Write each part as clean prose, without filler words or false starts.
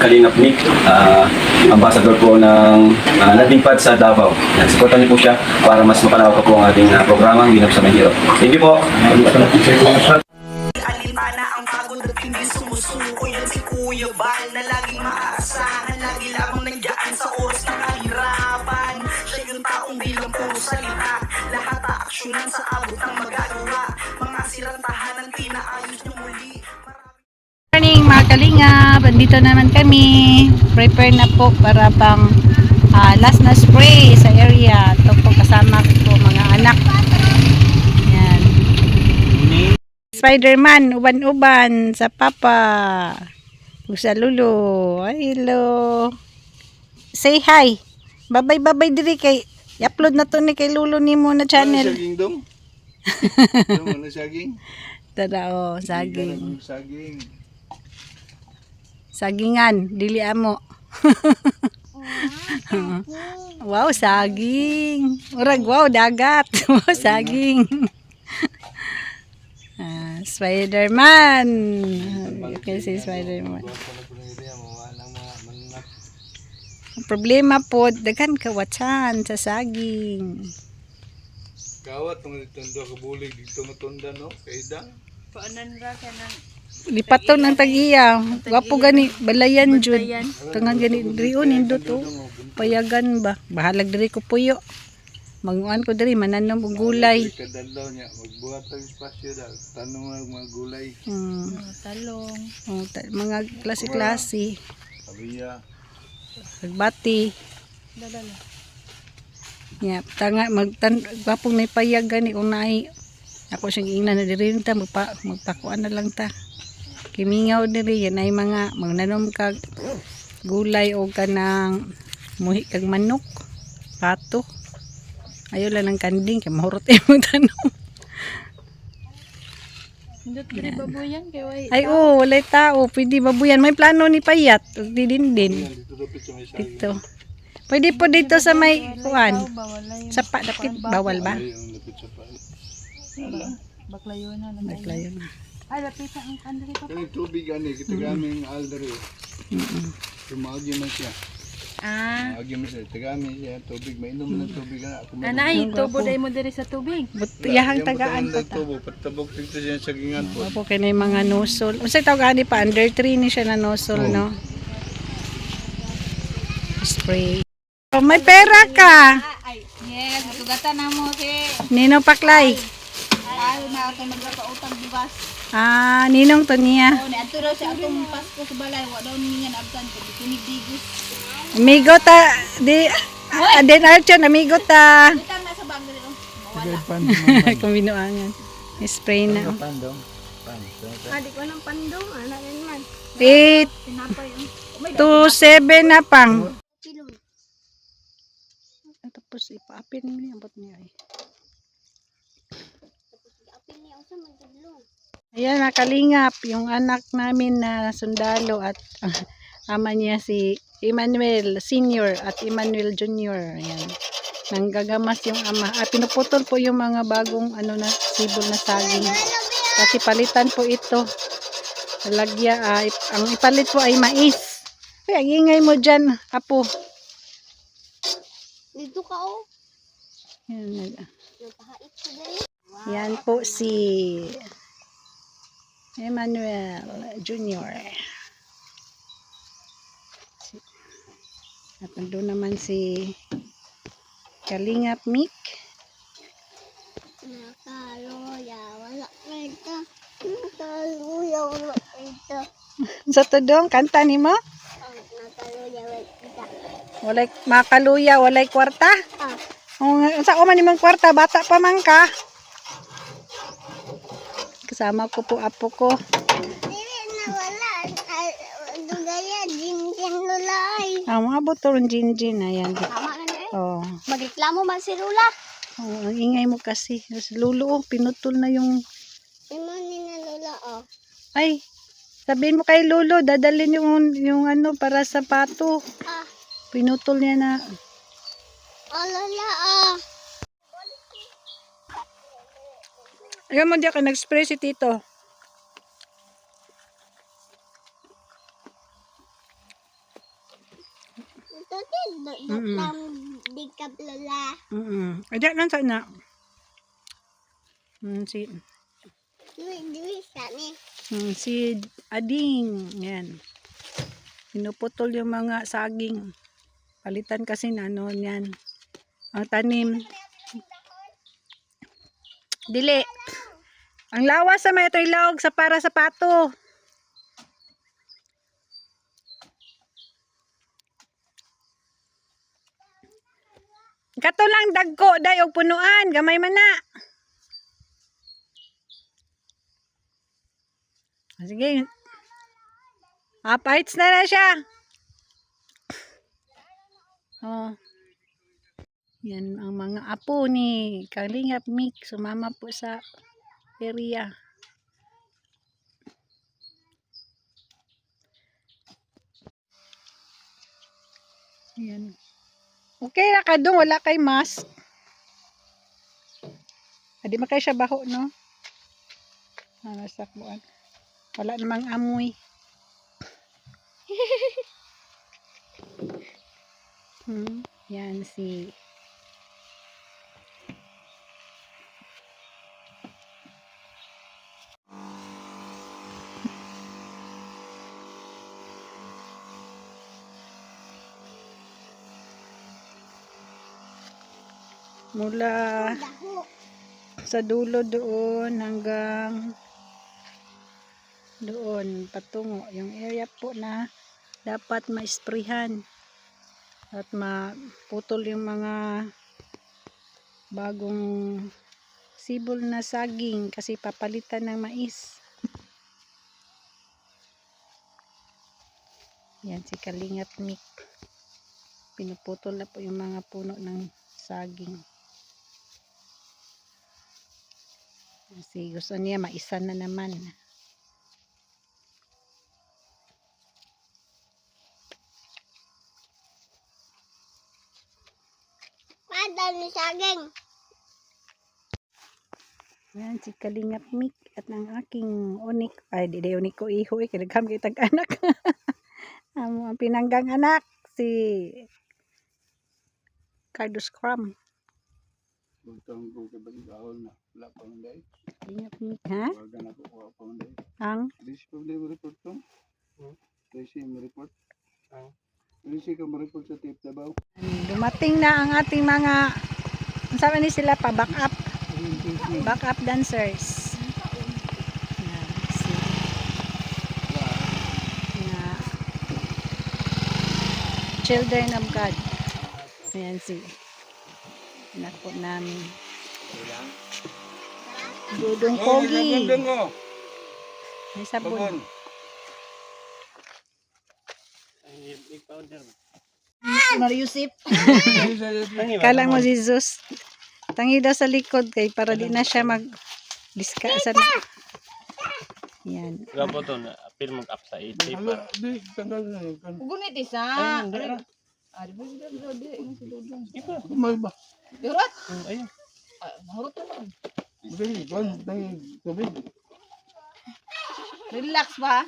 Kalingap Nick, ambassador po ng landing pad sa Davao. Nagsuportan niyo po siya para mas mapalawak pa po ang ating programa, Ginap sa Mahirap. Thank you po. Alintana ang pagod at hindi sumusuko. Yan si Kuya Bal na laging maaasahan. Lagi lamang nandiyan sa oras ng kahirapan. Siya yung taong bilang puro salita. Lahat aaksyonan sa abot ng magagawa. Mga sirang tahanan pinaayos niyo muli. Morning mga kalingap, andito naman kami, prepare na po para pang last na spray sa area. Ito po kasama ko po mga anak. Yan. Spider-Man, uban-uban sa papa. Sa lulo. Ay, hello. Say hi. Babay diri kay i-upload na to ni kay lulo ni mo na channel. Saging dong? Dong, ano saging? Tada o, saging. Saging. Sagingan, dili amo. Wow, saging. Murag wow, dagat. Wow, saging. Spider-Man. You can see Spider-Man. Ang problema po, daghan kawatsan sa saging. Kawat, mga dito ka bulig, dito matunda, no? Kaida? Lipat to ng tagiya. Wapo gani, balayan jud. Tangan gani, drio nindot to. Payagan ba? Bahalag diri ko puyo. Manguan ko diri, mananom og gulay. Kadalaw niya, magbuhat ang espasyo daw. Tanong ang mga gulay. Talong. Mga klase-klase. Abiya. Nagbati. Tanga, wapong may payagan ni unay. Ako siyang ina na diri ta, magpakuan na lang ta. Kimingaw diri yan ay mga magnanom kag gulay o kanang muhi kag manok, pato. Ayaw lang ng kanding kay mahurot mo tanom. Ay walay tao, pwede babuyan. May plano ni payat, di din. Dito. Pwede po dito sa may kuan. Sapa dapit bawal ba? Baklayo na. Baklayo na. Ay, lapit na ang kandari pa. Kaya tubig ani, kita gaming aldari. Tumagi man siya. Tumagi man siya, tagami siya, tubig, mainom ng tubig na. Anay, tubo day mo diri sa tubig. Yahang tagaan pa ta. Patabok dito siya sagingan po. Opo kay na mga nosol. Unsay tawag ani pa under 3 ni siya na nosol no. Spray. Oh, may pera ka. Yes, sugatan na mo si. Nino Paklay. Ay, na ako magpautang bugas. Ninong to niya. Oh, ni adto raw sa atong Pasko sa balay, wa daw ningan abtan ko kinidigos. Amigo ta di den Archon amigo ta. Utang na sa bag diri oh. Kumbinuangan. Spray na. Adi ko nang pandong, ana rin man. 8 Tinapay to 7 na pang. Tapos ipaapin mo niya abot niya ay. Ayan, nakalingap yung anak namin na sundalo at ama niya si Emmanuel Senior at Emmanuel Junior. Ayan. Nanggagamas yung ama. Pinuputol po yung mga bagong sibol na saging. Kasi palitan po ito. Lagya, ang ipalit po ay mais. Ay, ang ingay mo dyan, apo. Dito ka oh. Yan po si Emmanuel Junior. At nandun naman si Kalingap Mick. Nakaluya, wala ito. Nakaluya, wala ito. Sa tudong, kanta ni mo? Nakaluya, wala ito. Walay makaluya, walay kwarta? Sa man nimong kwarta, bata pa man ka. Kasama ko po apo ko. Dili na wala. Dugaya, jinjin lulay. Maabot to rin jinjin. Ayan. Tama na na eh. Oh. Magreklamo man si Lula. Oh, ang ingay mo kasi. Lulo, pinutol na yung... Imani na Lula oh. Ay, sabihin mo kay Lolo, dadalhin yung para sa pato. Pinutol niya na. Lula oh. Ayan mo, diyan ka nag-spray si Tito. Di ka plala. Aja lang sana. Si Dili sani. si Ading, yan. Pinuputol yung mga saging. Palitan kasi na ano yan. Ang tanim. Dili. Ang lawas sa may ito ilawag sa para sa pato. Kato lang dagko day og punuan, gamay man na. Sige. Apites na siya. Oh. Yan ang mga apo ni Kalingap Mick. Sumama po sa area. Yan. Okay na ka doon. Wala kay mask. Hindi makay siya baho, no? Sakbuan. Wala namang amoy. Yan si mula sa dulo doon hanggang doon patungo yung area po na dapat ma-sprayhan at maputol yung mga bagong sibol na saging kasi papalitan ng mais. Yan si Kalingap Mick, pinuputol na po yung mga puno ng saging kasi gusto niya maisan na naman. Madami saging. Yan si Kalingap Mick at ang aking unik, ay di unik ko iho eh, kinagam kitag anak. Ang pinanggang anak si Cardo Scrum. Butang ko ka balik ahol na. Wala pa man dahil. Kalingap Mick, ha? Wagan ako kuha pa man dahil. Ang Tracy pa mo report to? Tracy mo report? Tracy ka mo report sa tip Davao? dumating na ang ating mga, saan ni sila pa, backup dancers. Yan, na Children of God. Ayan si anak po namin. Dudong Pogi. May sabon. Mariusip. Kala mo Jesus. Tangi daw sa likod kay para di na siya mag-diska sa yan. Gapo to na apil mag-up sa 80 para. Di, tanggal na yun. Gunit isa. Ari ba sila brother ini si Dudong. Kumay ba? Durat. Ayun. Mahurot na lang. Dali, kan, tubig. Relax ba?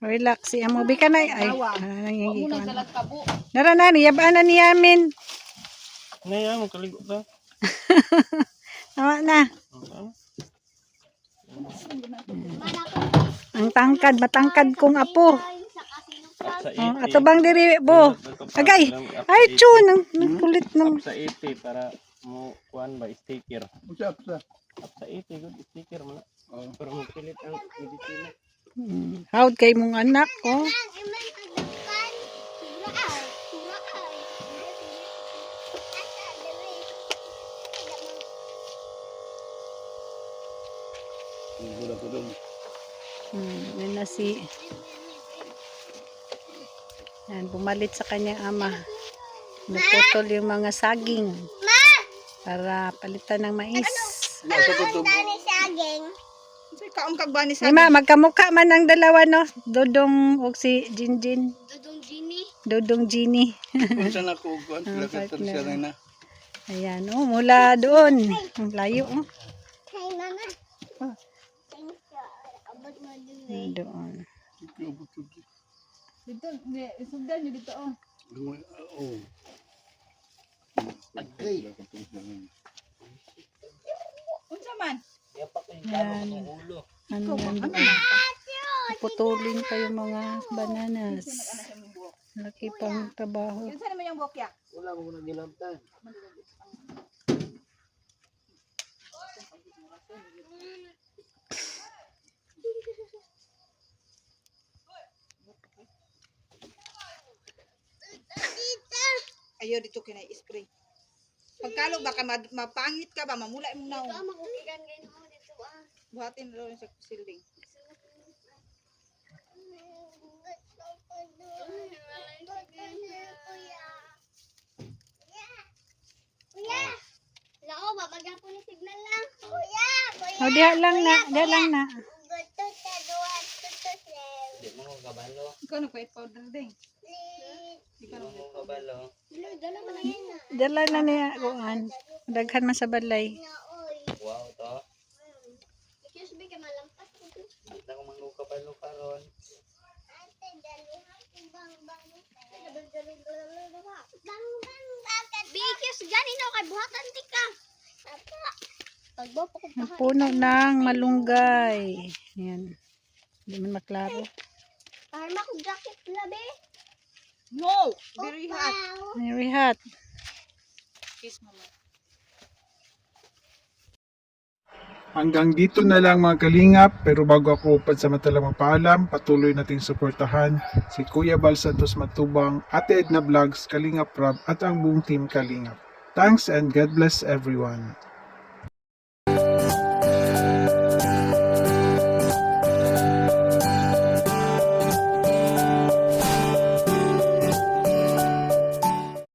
Relax si amo bika na ay. Huwag Nangingi mo ko. nang salat kabo. Nara na niyabaan na ni Yamin. Naya mo kaligo ta. Tawa na. Ang tangkad, matangkad kong apo. Sa Oh, 80. ato bang diri bo? Agay. Ay chun, ang kulit ng. Up sa 80 para mo kuan ba sticker. Usap sa. Up sa 80 good sticker man. Pero mo pilit ang medicina. Hawd kay mong anak ko. Wala ko doon. Yan na si yan, bumalit sa kanyang ama. Naputol yung mga saging para palitan ng mais. Nasa ko to. Dami saging. Say kaon kag bani sa. Lima, magkamukha man ang dalawa no. Dodong o si Jinjin. Dudong Gini. Dodong Gini. Kung saan ako, kuhan sila ka partner. tersyari na. Ayan, oh, mula doon. Ang layo, oh. Hi, mama. Thank you. Abot mo din eh. Doon. Ikaw butod. Dito, isugdan nyo dito, oh. Oo. Agay. Unsa man? Kaya pa kayo Yan. ng ulo. Ano Ikaw, yan ano doon? man? Putulin pa yung mga bananas. Nag-ana siya ng buhok. Laki pang trabaho. Yun saan naman yung buhok ya? Wala mo nang ginamtan. Ayaw dito kinai-spray. Pagkalog baka mapangit ka ba, mamula imong naong. Makukigan kayo mo dito ah. Buhatin na rin sa silding. Kuya! Lako, babagyan po ni signal lang. Kuya! Kuya! O, diha lang na. Diha lang na. Gusto sa duwan. Gusto sa Hindi mo ko kabalo. Ikaw nag-white powder din. please. Ikaw Hindi mo nag-white ko kabalo. Dala mo na yan na. Diha lang na niya. Kuan. Daghan man sa balay. Naoy. Wow to. Excuse me, kamalampas ko to. Hindi na ko manggo kabalo karon. Ate, dalihan ko bang bang. Bang bang bakit? Bikis ganin ako kay buhatan ti ka. Apa? Pagbopo ko Ang puno ng malunggay. Ayan. Hindi man maklaro. Parma ko jacket labi. No! Very hot. Wow. Very hot. Kiss mo man. Hanggang dito na lang mga kalingap, pero bago ako pansamantalang magpaalam, patuloy nating suportahan si Kuya Bal Santos Matubang, Ate Edna Vlogs, Kalingap Rob at ang buong team Kalingap. Thanks and God bless everyone.